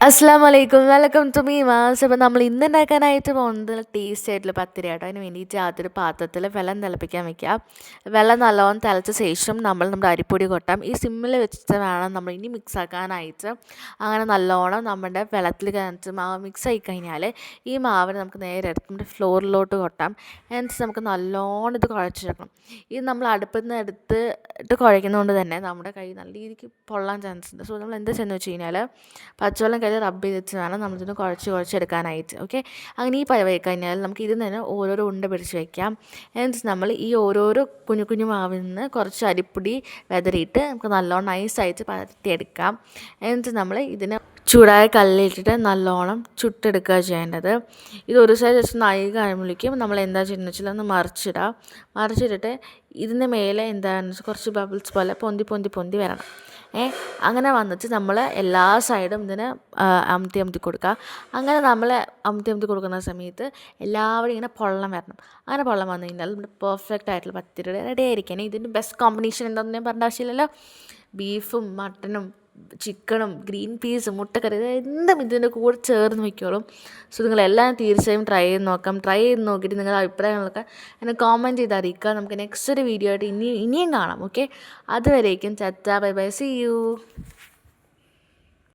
അസ്സലാമലൈക്കും welcome to മീമാസ്. അപ്പോൾ നമ്മൾ ഇന്ന് ഉണ്ടാക്കാനായിട്ട് പോകുന്നത് ടേസ്റ്റി ആയിട്ടുള്ള പത്തിരി കേട്ടോ. അതിന് വേണ്ടിയിട്ട് ആദ്യം പാത്രത്തിൽ വെള്ളം തിളപ്പിക്കാൻ വെക്കുക. വെള്ളം നല്ലോണം തിളച്ച ശേഷം നമ്മൾ നമ്മുടെ അരിപ്പൊടി കൊട്ടാം. ഈ സിമ്മിൽ വെച്ചിട്ട് വേണം നമ്മൾ ഇനി മിക്സ് ആക്കാനായിട്ട്. അങ്ങനെ നല്ലോണം നമ്മുടെ വെള്ളത്തിൽ കിടന്നിട്ട് മാവ് മിക്സ് ആയി കഴിഞ്ഞാൽ ഈ മാവിന് നമുക്ക് നേരെ എടുത്ത് നമ്മുടെ ഫ്ലോറിലോട്ട് കൊട്ടാം. എന്നിട്ട് നമുക്ക് നല്ലോണം ഇത് കുഴച്ചെടുക്കണം. ഇത് നമ്മൾ അടുപ്പിൽ നിന്ന് എടുത്തിട്ട് കുഴയ്ക്കുന്നതുകൊണ്ട് തന്നെ നമ്മുടെ കൈ നല്ല രീതിക്ക് പൊള്ളാൻ ചാൻസ് ഉണ്ട്. സോ നമ്മൾ എന്താ ചെയ്യുന്നത് വെച്ച് കഴിഞ്ഞാൽ പച്ചവെള്ളം കയ്യിൽ റബ്ബ് ചെയ്തിട്ട് വേണം നമ്മളിതിന് കുഴച്ചെടുക്കാനായിട്ട്. ഓക്കെ, അങ്ങനെ ഈ പഴമായി കഴിഞ്ഞാൽ നമുക്ക് ഇതിൽ നിന്ന് ഓരോരോ ഉണ്ട പിടിച്ച് വയ്ക്കാം. എന്നിട്ട് നമ്മൾ ഈ ഓരോരോ കുഞ്ഞു കുഞ്ഞു മാവിൽ നിന്ന് കുറച്ച് അരിപ്പൊടി വെതറിയിട്ട് നമുക്ക് നല്ലോണം നൈസായിട്ട് പരത്തിയെടുക്കാം. എന്നിട്ട് നമ്മൾ ഇതിന് ചൂടായ കല്ലിട്ടിട്ട് നല്ലോണം ചുട്ടെടുക്കുക ചെയ്യേണ്ടത്. ഇത് ഒരു സൈഡ് ജസ്റ്റ് നായി കഴിയുമ്പോഴേക്കും നമ്മൾ എന്താ ചെയ്യുന്നത് വെച്ചാൽ ഒന്ന് മറിച്ചിട്ടിട്ട് ഇതിന് മേലെ എന്താണെന്ന് വെച്ചാൽ കുറച്ച് ബബിൾസ് പോലെ പൊന്തി വരണം. അങ്ങനെ വന്നിട്ട് നമ്മൾ എല്ലാ സൈഡും ഇതിന് അമർത്തി കൊടുക്കുക. അങ്ങനെ നമ്മൾ അമർത്തി കൊടുക്കുന്ന സമയത്ത് എല്ലാവരും ഇങ്ങനെ പൊള്ളം വരണം. അങ്ങനെ പൊള്ളം വന്നു കഴിഞ്ഞാൽ നമ്മുടെ പെർഫെക്റ്റ് ആയിട്ടുള്ള പത്തിരി റെഡി ആയിരിക്കണം. ഇതിൻ്റെ ബെസ്റ്റ് കോമ്പിനേഷൻ എന്താണെന്ന് ഞാൻ പറഞ്ഞ ആവശ്യമില്ലല്ലോ. ബീഫും മട്ടനും ചിക്കനും ഗ്രീൻ പീസും മുട്ടക്കറി എന്തും ഇതിൻ്റെ കൂടെ ചേർന്ന് വയ്ക്കോളും. സോ നിങ്ങളെല്ലാം തീർച്ചയായും ട്രൈ ചെയ്ത് നോക്കിയിട്ട് നിങ്ങളുടെ അഭിപ്രായങ്ങളൊക്കെ എന്നെ കോമെൻറ്റ് ചെയ്ത് അറിയിക്കുക. നമുക്ക് നെക്സ്റ്റ് ഒരു വീഡിയോ ആയിട്ട് ഇനിയും കാണാം. ഓക്കെ, അതുവരേക്കും ചാറ്റാ, ബൈ ബൈ, സീ യു.